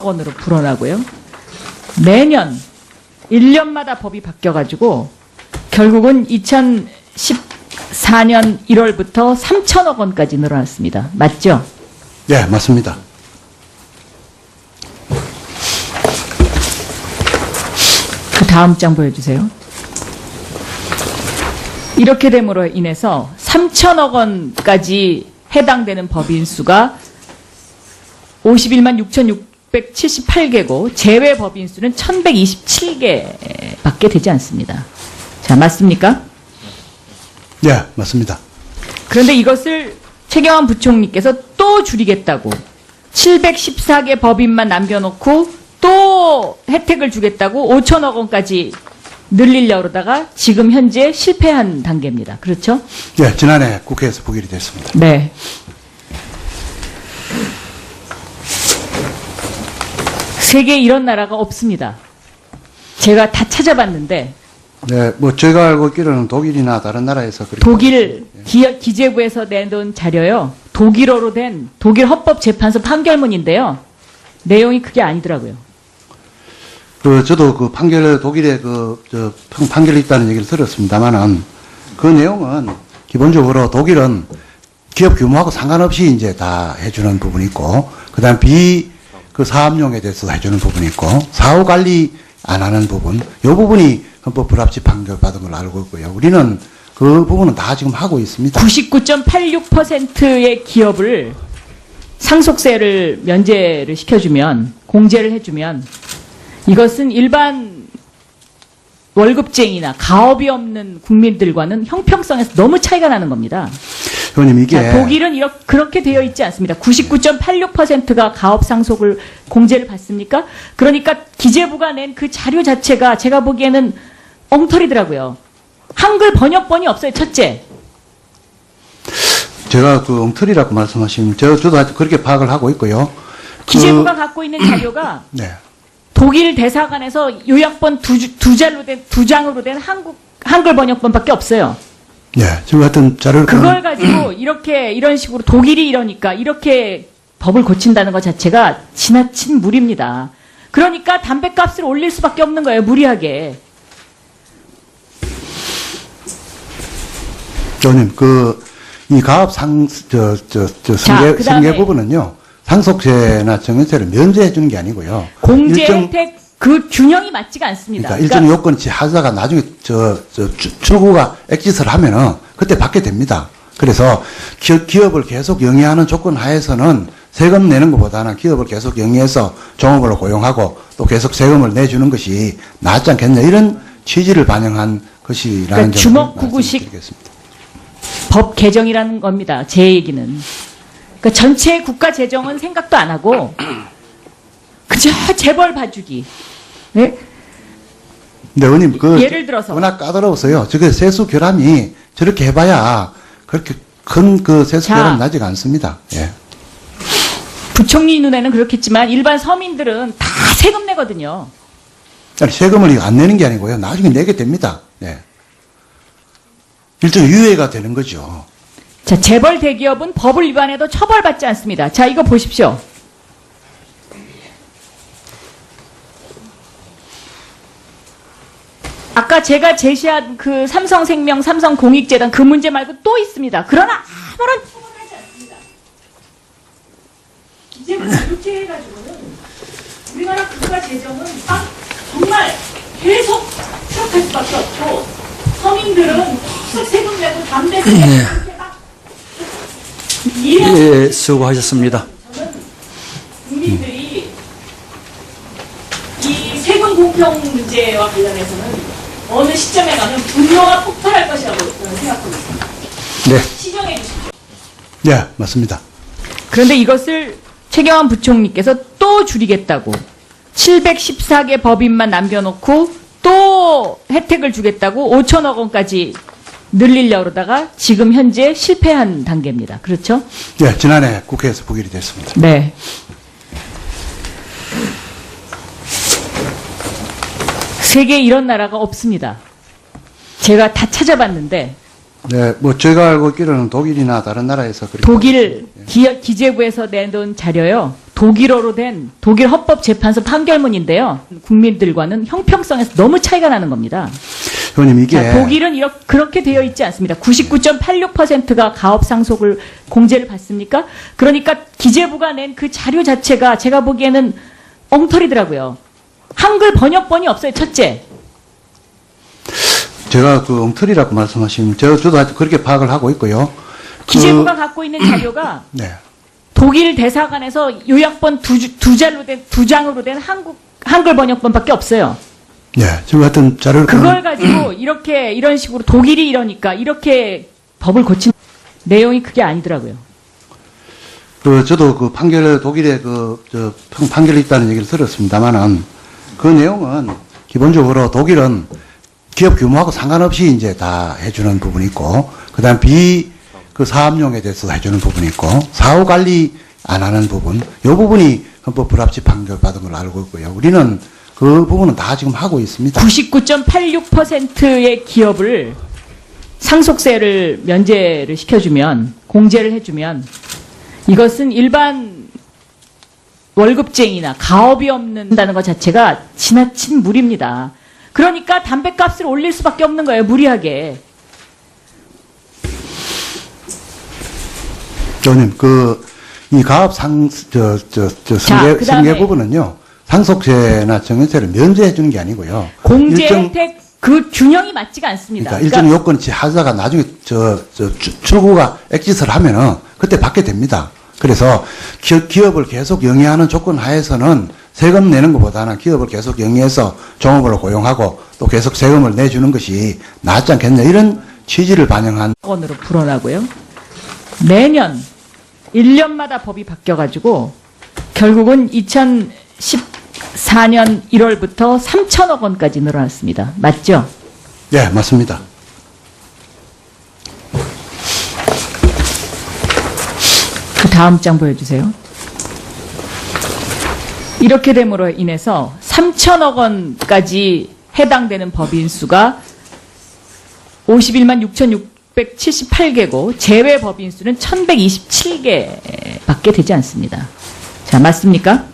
건으로 불어나고요. 매년 1년마다 법이 바뀌어가지고 결국은 2014년 1월부터 3천억 원까지 늘어났습니다. 맞죠? 네, 맞습니다. 그 다음 장 보여주세요. 이렇게 됨으로 인해서 3천억 원까지 해당되는 법인 수가 51만 6,678개고 제외 법인 수는 1,127개밖에 되지 않습니다. 자, 맞습니까? 네, 맞습니다. 그런데 이것을 최경환 부총리께서 또 줄이겠다고 714개 법인만 남겨놓고 또 혜택을 주겠다고 5천억 원까지 늘리려고 그러다가 지금 현재 실패한 단계입니다. 그렇죠? 네, 지난해 국회에서 부결이 됐습니다. 네. 세계에 이런 나라가 없습니다. 제가 다 찾아봤는데 네, 뭐 제가 알고 있기로는 독일이나 다른 나라에서 그렇게 독일 기재부에서 내놓은 자료요. 독일어로 된 독일 헌법재판소 판결문인데요. 내용이 그게 아니더라고요. 저도 그 판결 독일에 판결이 있다는 얘기를 들었습니다만은 그 내용은 기본적으로 독일은 기업 규모하고 상관없이 이제 다 해주는 부분이 있고 그다음 그 사업용에 대해서도 해주는 부분이 있고 사후 관리 안 하는 부분 이 부분이 헌법 불합치 판결 받은 걸로 알고 있고요. 우리는 그 부분은 다 지금 하고 있습니다. 99.86%의 기업을 상속세를 면제를 시켜주면 공제를 해주면 이것은 일반 월급쟁이나 가업이 없는 국민들과는 형평성에서 너무 차이가 나는 겁니다. 의원님 이게 자, 독일은 그렇게 되어 있지 않습니다. 99.86%가 가업 상속을 공제를 받습니까? 그러니까 기재부가 낸 그 자료 자체가 제가 보기에는 엉터리더라고요. 한글 번역본이 없어요. 첫째. 제가 그 엉터리라고 말씀하시면 저도 아주 그렇게 파악을 하고 있고요. 기재부가 갖고 있는 자료가 네. 독일 대사관에서 요약본 두 장으로 된 한글 번역본밖에 없어요. 네, 지금 같은 자료를 그걸 가지고 이런 식으로 독일이 이러니까 이렇게 법을 고친다는 것 자체가 지나친 무리입니다. 그러니까 담배값을 올릴 수밖에 없는 거예요. 무리하게. 의원님 이 가업 승계 부분은요 상속세나 정연세를 면제해 주는 게 아니고요. 공제 혜택 그 균형이 맞지가 않습니다. 그러니까 일정 요건치 하다가 나중에 출구가 엑짓을 하면은 그때 받게 됩니다. 그래서 기업을 계속 영위하는 조건 하에서는 세금 내는 것보다는 기업을 계속 영위해서 종업원을 고용하고 또 계속 세금을 내주는 것이 낫지 않겠냐 이런 취지를 반영한 것이라는 그러니까 점을 주먹구구식 말씀드리겠습니다. 법 개정이라는 겁니다. 제 얘기는. 그러니까 전체 국가 재정은 생각도 안 하고 그저 재벌 봐주기. 네? 근데 의원님 예를 들어서 워낙 까다로워서요. 저게 세수 결함이 저렇게 해봐야 그렇게 큰 그 세수 결함 나지가 않습니다. 예. 부총리 눈에는 그렇겠지만 일반 서민들은 다 세금 내거든요. 아니, 세금을 안 내는 게 아니고요. 나중에 내게 됩니다. 예. 일종의 유예가 되는 거죠. 자, 재벌 대기업은 법을 위반해도 처벌받지 않습니다. 자, 이거 보십시오. 아까 제가 제시한 그 삼성생명, 삼성공익재단 그 문제 말고 또 있습니다. 그러나 아무런 처벌하지 않습니다. 이제부터 이렇게 해가지고는 우리나라 국가 재정은 정말 계속 추락할 수밖에 없고 서민들은 계속 세금 내고 담배 세금 이렇게 막 예, 수고하셨습니다. 저는 국민들이 이 세금 공평 문제와 관련해서는 어느 시점에 가면 분노가 폭발할 것이라고 저는 생각하고 있습니다. 네. 시정해 주십시오. 네, 맞습니다. 그런데 이것을 최경환 부총리께서 또 줄이겠다고 714개 법인만 남겨놓고 또 혜택을 주겠다고 5천억 원까지 늘리려고 그러다가 지금 현재 실패한 단계입니다. 그렇죠? 네, 지난해 국회에서 부결이 됐습니다. 네. 세계에 이런 나라가 없습니다. 제가 다 찾아봤는데 네, 뭐 제가 알고 있기로는 독일이나 다른 나라에서 그렇게 독일 기재부에서 내놓은 자료요. 독일어로 된 독일 헌법재판소 판결문인데요. 국민들과는 형평성에서 너무 차이가 나는 겁니다. 의원님 이게 자, 독일은 그렇게 되어 있지 않습니다. 99.86%가 가업 상속을 공제를 받습니까? 그러니까 기재부가 낸 그 자료 자체가 제가 보기에는 엉터리더라고요. 한글 번역본이 없어요. 첫째. 제가 그 엉터리라고 말씀하시면 저도 아주 그렇게 파악을 하고 있고요. 기재부가 갖고 있는 자료가 네. 독일 대사관에서 요약본 두 장으로 된 한글 번역본밖에 없어요. 네. 지금 같은 자료를 그걸 가지고 이런 식으로 독일이 이러니까 이렇게 법을 고친 내용이 그게 아니더라고요. 저도 그 독일의 판결이 있다는 얘기를 들었습니다만은 그 내용은 기본적으로 독일은 기업 규모하고 상관없이 이제 다 해주는 부분이 있고, 그 다음 사업용에 대해서 해주는 부분이 있고, 사후 관리 안 하는 부분, 이 부분이 헌법 불합치 판결 받은 걸로 알고 있고요. 우리는 그 부분은 다 지금 하고 있습니다. 99.86%의 기업을 상속세를 면제를 시켜주면, 공제를 해주면, 이것은 일반 월급쟁이나 가업이 없는다는 것 자체가 지나친 무리입니다. 그러니까 담배값을 올릴 수밖에 없는 거예요, 무리하게. 의원님, 이 가업 승계 부분은요, 상속세나 정연세를 면제해 주는 게 아니고요. 공제 혜택 그 균형이 맞지가 않습니다. 그러니까 일정 요건을 하다가 나중에 출구가 엑짓을 하면은 그때 받게 됩니다. 그래서 기업을 계속 영위하는 조건 하에서는 세금 내는 것보다는 기업을 계속 영위해서 종업원을 고용하고 또 계속 세금을 내주는 것이 낫지 않겠냐, 이런 취지를 반영한 원으로 불어나고요. 매년 1년마다 법이 바뀌어가지고 결국은 2014년 1월부터 3천억 원까지 늘어났습니다. 맞죠? 네, 맞습니다. 그 다음 장 보여주세요. 이렇게 됨으로 인해서 3천억 원까지 해당되는 법인 수가 51만 6,678개고 제외 법인 수는 1,127개밖에 되지 않습니다. 자, 맞습니까?